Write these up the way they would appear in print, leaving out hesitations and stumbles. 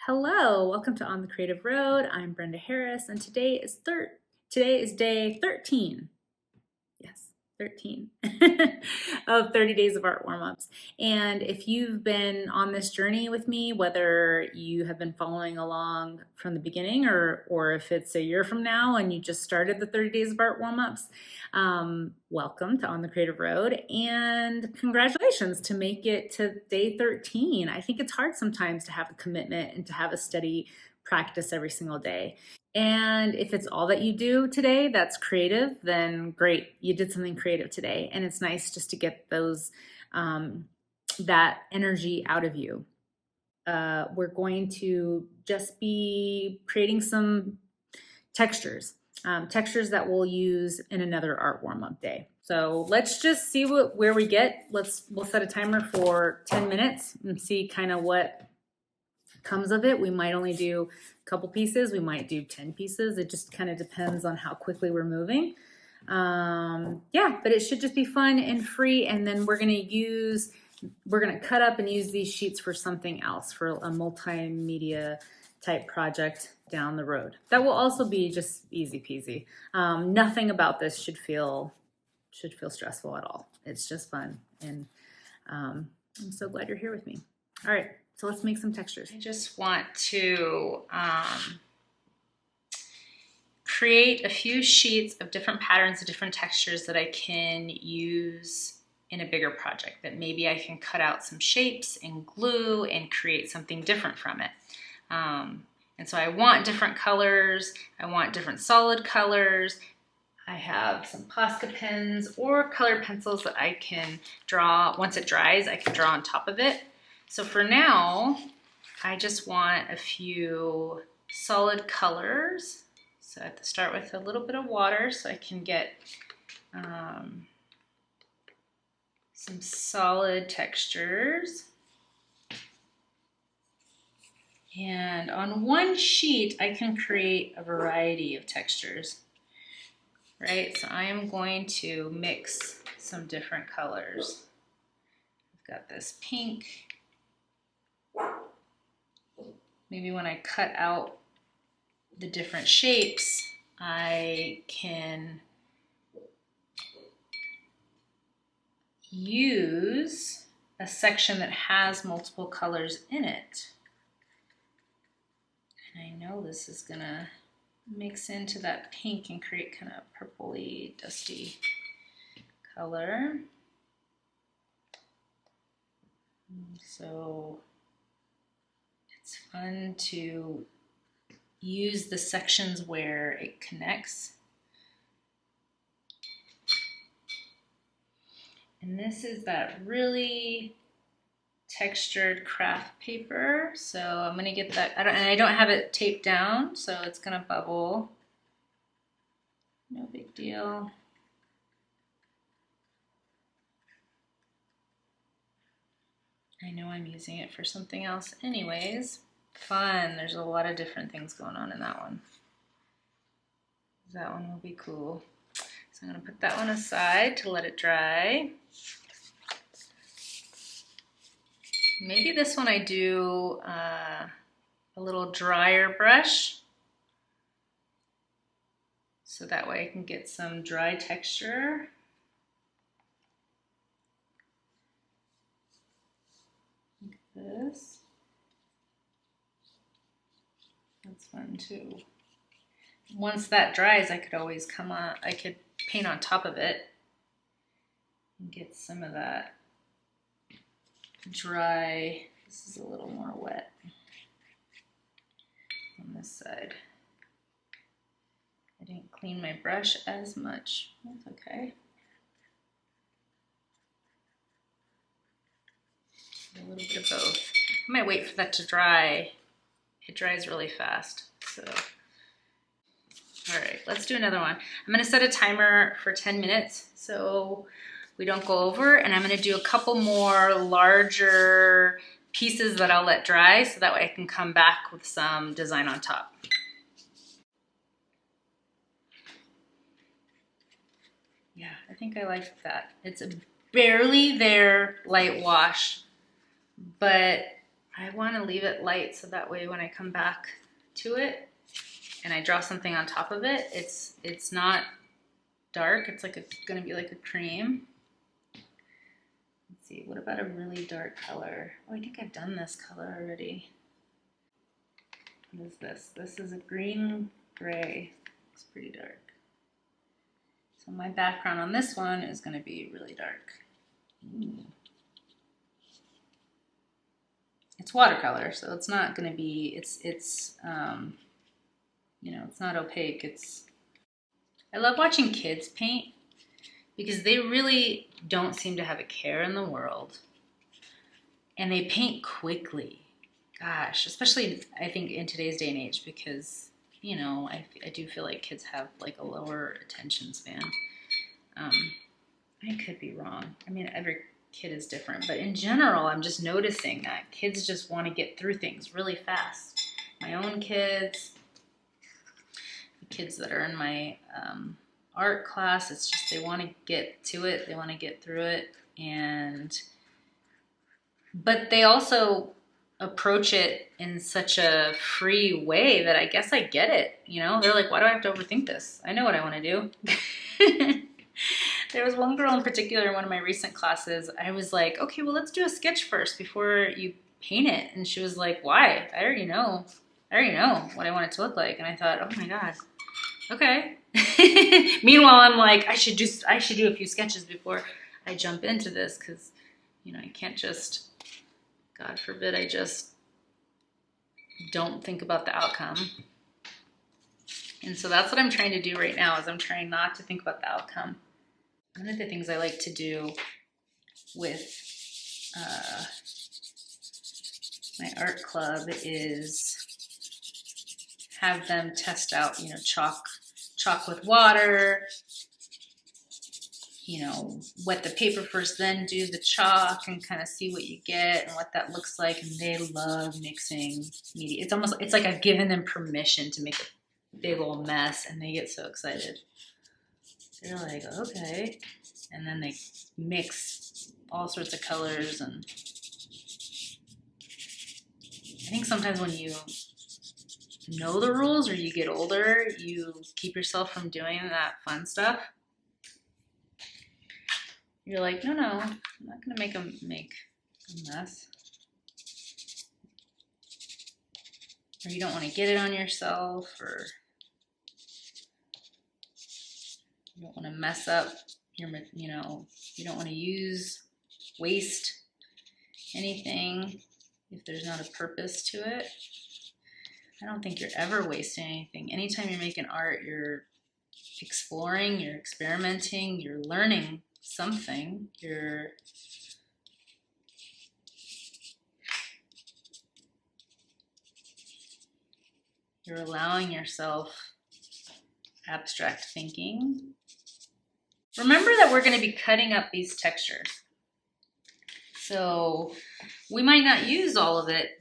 Hello, welcome to On the Creative Road. I'm Brenda Harris, and today is day 13. Yes, 13 of 30 days of art warm-ups. And if you've been on this journey with me, whether you have been following along from the beginning or if it's a year from now and you just started the 30 days of art warm-ups, welcome to On the Creative Road and congratulations to make it to day 13. I think it's hard sometimes to have a commitment and to have a steady practice every single day. And if it's all that you do today that's creative, then great, you did something creative today. And it's nice just to get those that energy out of you. We're going to just be creating some textures that we'll use in another art warm-up day. So let's just see where we get. We'll set a timer for 10 minutes and see kind of what comes of it. We might only do a couple pieces. We might do 10 pieces. It just kind of depends on how quickly we're moving. Yeah, but it should just be fun and free. And then we're gonna cut up and use these sheets for something else, for a multimedia type project down the road. That will also be just easy peasy. Nothing about this should feel stressful at all. It's just fun, and I'm so glad you're here with me. All right, so let's make some textures. I just want to create a few sheets of different patterns and different textures that I can use in a bigger project, that maybe I can cut out some shapes and glue and create something different from it. And so I want different colors, I want different solid colors. I have some Posca pens or colored pencils that I can draw. Once it dries, I can draw on top of it. So for now, I just want a few solid colors. So I have to start with a little bit of water so I can get some solid textures. And on one sheet, I can create a variety of textures, right? So I am going to mix some different colors. I've got this pink. Maybe when I cut out the different shapes, I can use a section that has multiple colors in it. And I know this is gonna mix into that pink and create kind of purpley, dusty color. So it's fun to use the sections where it connects. And this is that really textured craft paper. So I'm gonna get that, I don't have it taped down, so it's gonna bubble. No big deal. I know I'm using it for something else anyways. Fun, there's a lot of different things going on in that one. That one will be cool. So I'm gonna put that one aside to let it dry. Maybe this one I do a little drier brush, so that way I can get some dry texture. Like this. That's fun too. Once that dries, I could always I could paint on top of it and get some of that dry. This is a little more wet on this side. I didn't clean my brush as much. That's okay. A little bit of both. I might wait for that to dry. It dries really fast, so. All right, let's do another one. I'm gonna set a timer for 10 minutes so we don't go over, and I'm gonna do a couple more larger pieces that I'll let dry so that way I can come back with some design on top. Yeah, I think I like that. It's a barely there light wash, but I want to leave it light so that way when I come back to it and I draw something on top of it, it's not dark. It's like gonna be like a cream. Let's see, what about a really dark color? Oh, I think I've done this color already. What is this? This is a green gray. It's pretty dark. So my background on this one is gonna be really dark. Ooh. It's watercolor, so it's not going to be, you know, it's not opaque. I love watching kids paint because they really don't seem to have a care in the world. And they paint quickly. Gosh, especially I think in today's day and age because, you know, I do feel like kids have like a lower attention span. I could be wrong. I mean, every kid is different, but in general, I'm just noticing that kids just want to get through things really fast. My own kids, the kids that are in my art class, it's just they want to get to it, they want to get through it, but they also approach it in such a free way that I guess I get it, you know? They're like, why do I have to overthink this? I know what I want to do. There was one girl in particular in one of my recent classes. I was like, okay, well, let's do a sketch first before you paint it. And she was like, why? I already know what I want it to look like. And I thought, oh my God, okay. Meanwhile, I'm like, I should do a few sketches before I jump into this because, you know, I can't just, God forbid, I just don't think about the outcome. And so that's what I'm trying to do right now is I'm trying not to think about the outcome. One of the things I like to do with my art club is have them test out, you know, chalk with water, you know, wet the paper first, then do the chalk and kind of see what you get and what that looks like. And they love mixing media. It's like I've given them permission to make a big old mess and they get so excited. They're like, okay. And then they mix all sorts of colors. And I think sometimes when you know the rules or you get older, you keep yourself from doing that fun stuff. You're like, no, I'm not gonna make a mess. Or you don't want to get it on yourself, or you don't want to mess up your, you know, you don't want to waste anything if there's not a purpose to it. I don't think you're ever wasting anything. Anytime you're making art, you're exploring, you're experimenting, you're learning something. You're allowing yourself abstract thinking. Remember that we're going to be cutting up these textures. So we might not use all of it.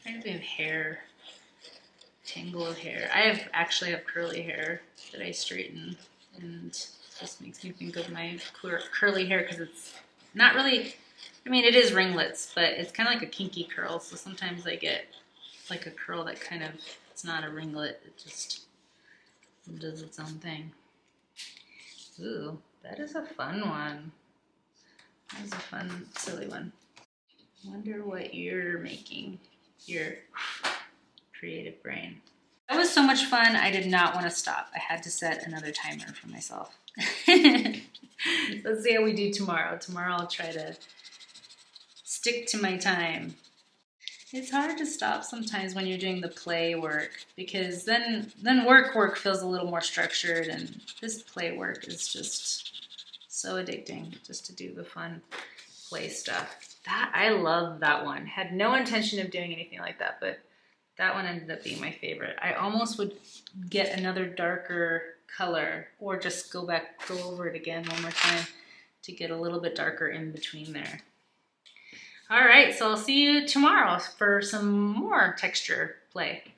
I have hair, tangle of hair. I actually have curly hair that I straighten, and this makes me think of my curly hair because it's not really, I mean, it is ringlets, but it's kind of like a kinky curl. So sometimes I get like a curl that kind of, it's not a ringlet, it just does its own thing. Ooh, that is a fun one. That was a fun, silly one. I wonder what you're making, your creative brain. That was so much fun, I did not want to stop. I had to set another timer for myself. Let's see how we do tomorrow. Tomorrow I'll try to stick to my time. It's hard to stop sometimes when you're doing the play work because then work feels a little more structured, and this play work is just so addicting just to do the fun play stuff. I love that one. Had no intention of doing anything like that, but that one ended up being my favorite. I almost would get another darker color or just go over it again one more time to get a little bit darker in between there. All right, so I'll see you tomorrow for some more texture play.